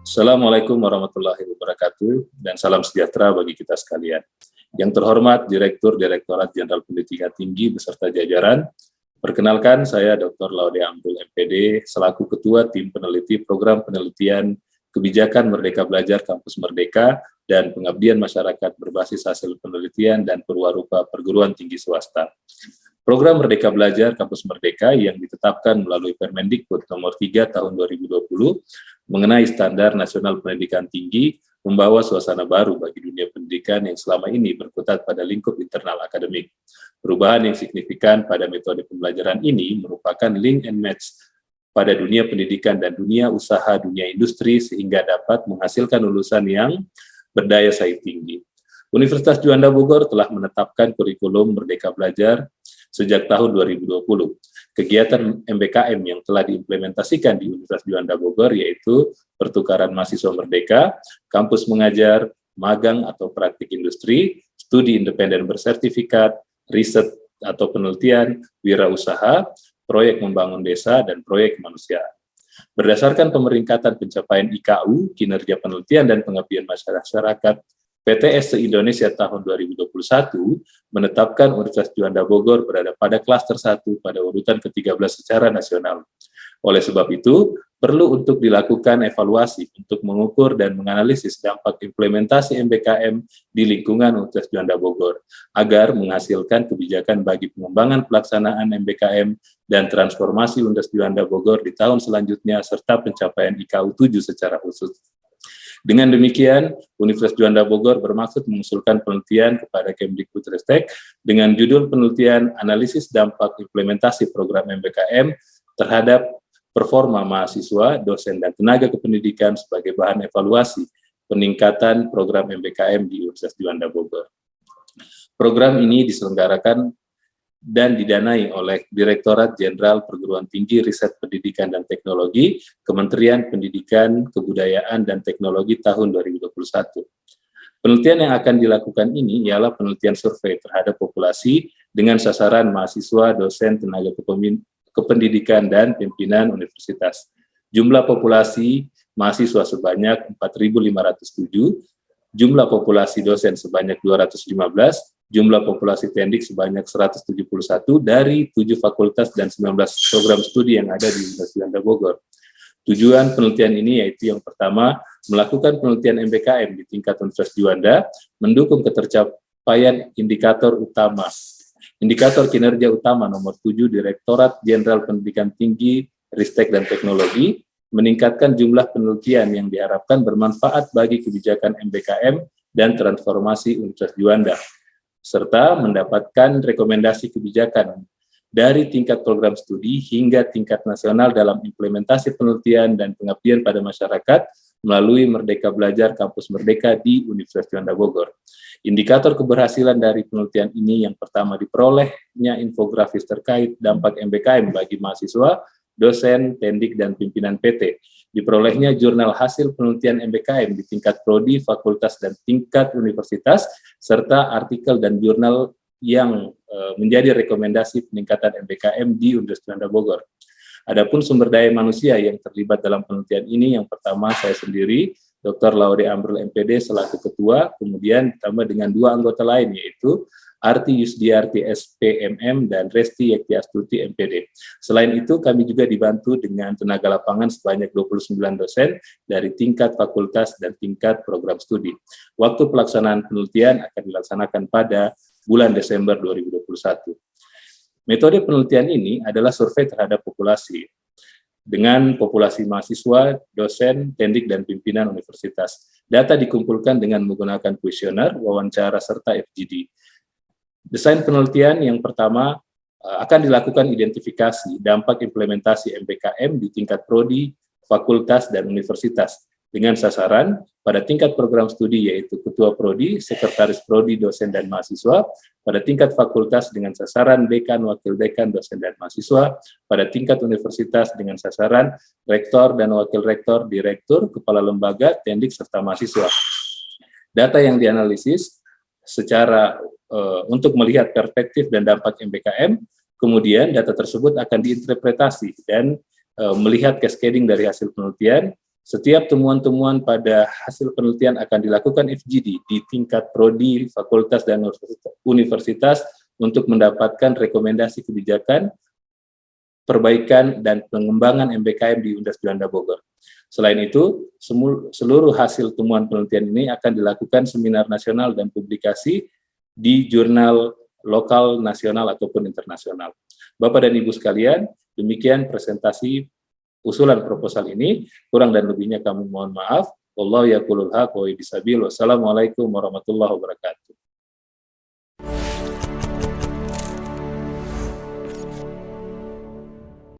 Assalamualaikum warahmatullahi wabarakatuh dan salam sejahtera bagi kita sekalian. Yang terhormat Direktur Direktorat Jenderal Pendidikan Tinggi beserta jajaran, perkenalkan saya Dr. Laude Amrul MPD selaku Ketua Tim Peneliti Program Penelitian Kebijakan Merdeka Belajar Kampus Merdeka dan Pengabdian Masyarakat berbasis hasil penelitian dan perwarupa perguruan tinggi swasta. Program Merdeka Belajar Kampus Merdeka yang ditetapkan melalui Permendikbud nomor 3 tahun 2020 mengenai standar nasional pendidikan tinggi membawa suasana baru bagi dunia pendidikan yang selama ini berkutat pada lingkup internal akademik. Perubahan yang signifikan pada metode pembelajaran ini merupakan link and match pada dunia pendidikan dan dunia usaha, dunia industri sehingga dapat menghasilkan lulusan yang berdaya saing tinggi. Universitas Juanda Bogor telah menetapkan kurikulum Merdeka Belajar sejak tahun 2020. Kegiatan MBKM yang telah diimplementasikan di Universitas Juanda Bogor yaitu pertukaran mahasiswa merdeka, kampus mengajar, magang atau praktik industri, studi independen bersertifikat, riset atau penelitian, wirausaha, proyek membangun desa, dan proyek kemanusiaan. Berdasarkan pemeringkatan pencapaian IKU, kinerja penelitian dan pengabdian masyarakat, PTS se-Indonesia tahun 2021 menetapkan Universitas Juanda Bogor berada pada klaster 1 pada urutan ke-13 secara nasional. Oleh sebab itu, perlu untuk dilakukan evaluasi untuk mengukur dan menganalisis dampak implementasi MBKM di lingkungan Universitas Juanda Bogor, agar menghasilkan kebijakan bagi pengembangan pelaksanaan MBKM dan transformasi Universitas Juanda Bogor di tahun selanjutnya, serta pencapaian IKU 7 secara khusus. Dengan demikian, Universitas Juanda Bogor bermaksud mengusulkan penelitian kepada Kemdikbudristek dengan judul penelitian analisis dampak implementasi program MBKM terhadap performa mahasiswa, dosen, dan tenaga kependidikan sebagai bahan evaluasi peningkatan program MBKM di Universitas Juanda Bogor. Program ini diselenggarakan dan didanai oleh Direktorat Jenderal Perguruan Tinggi Riset Pendidikan dan Teknologi, Kementerian Pendidikan, Kebudayaan, dan Teknologi tahun 2021. Penelitian yang akan dilakukan ini ialah penelitian survei terhadap populasi dengan sasaran mahasiswa, dosen, tenaga kependidikan, dan pimpinan universitas. Jumlah populasi mahasiswa sebanyak 4.507, jumlah populasi dosen sebanyak 215, jumlah populasi tendik sebanyak 171 dari 7 fakultas dan 19 program studi yang ada di Universitas Juanda Bogor. Tujuan penelitian ini yaitu yang pertama, melakukan penelitian MBKM di tingkat Universitas Juanda, mendukung ketercapaian indikator utama. Indikator kinerja utama nomor 7 Direktorat Jenderal Pendidikan Tinggi, Ristek dan Teknologi, meningkatkan jumlah penelitian yang diharapkan bermanfaat bagi kebijakan MBKM dan transformasi Universitas Juanda, serta mendapatkan rekomendasi kebijakan dari tingkat program studi hingga tingkat nasional dalam implementasi penelitian dan pengabdian pada masyarakat melalui Merdeka Belajar Kampus Merdeka di Universitas Juanda Bogor. Indikator keberhasilan dari penelitian ini yang pertama diperolehnya infografis terkait dampak MBKM bagi mahasiswa, dosen, tendik, dan pimpinan PT. Diperolehnya jurnal hasil penelitian MBKM di tingkat prodi, fakultas, dan tingkat universitas, serta artikel dan jurnal yang menjadi rekomendasi peningkatan MBKM di Universitas Juanda Bogor. Adapun sumber daya manusia yang terlibat dalam penelitian ini, yang pertama saya sendiri, Dr. Laude Amrul MPD selaku ketua, kemudian ditambah dengan 2 anggota lain, yaitu Arti Yusdiarti SPMM dan Resti Yekti Astuti MPD. Selain itu, kami juga dibantu dengan tenaga lapangan sebanyak 29 dosen dari tingkat fakultas dan tingkat program studi. Waktu pelaksanaan penelitian akan dilaksanakan pada bulan Desember 2021. Metode penelitian ini adalah survei terhadap populasi, dengan populasi mahasiswa, dosen, tendik, dan pimpinan universitas. Data dikumpulkan dengan menggunakan kuesioner, wawancara, serta FGD. Desain penelitian yang pertama akan dilakukan identifikasi dampak implementasi MBKM di tingkat prodi, fakultas, dan universitas dengan sasaran pada tingkat program studi yaitu ketua prodi, sekretaris prodi, dosen, dan mahasiswa, pada tingkat fakultas dengan sasaran dekan, wakil dekan, dosen, dan mahasiswa, pada tingkat universitas dengan sasaran rektor dan wakil rektor, direktur, kepala lembaga, tendik, serta mahasiswa. Data yang dianalisis secara untuk melihat perspektif dan dampak MBKM, kemudian data tersebut akan diinterpretasi dan melihat cascading dari hasil penelitian Setiap temuan-temuan pada hasil penelitian akan dilakukan FGD di tingkat prodi, fakultas, dan universitas untuk mendapatkan rekomendasi kebijakan, perbaikan, dan pengembangan MBKM di Universitas Juanda Bogor. Selain itu, seluruh hasil temuan penelitian ini akan dilakukan seminar nasional dan publikasi di jurnal lokal, nasional, ataupun internasional. Bapak dan Ibu sekalian, demikian presentasi usulan proposal ini. Kurang dan lebihnya kami mohon maaf. Wallahu yaqulul haq wa bisabil. Wassalamualaikum warahmatullahi wabarakatuh.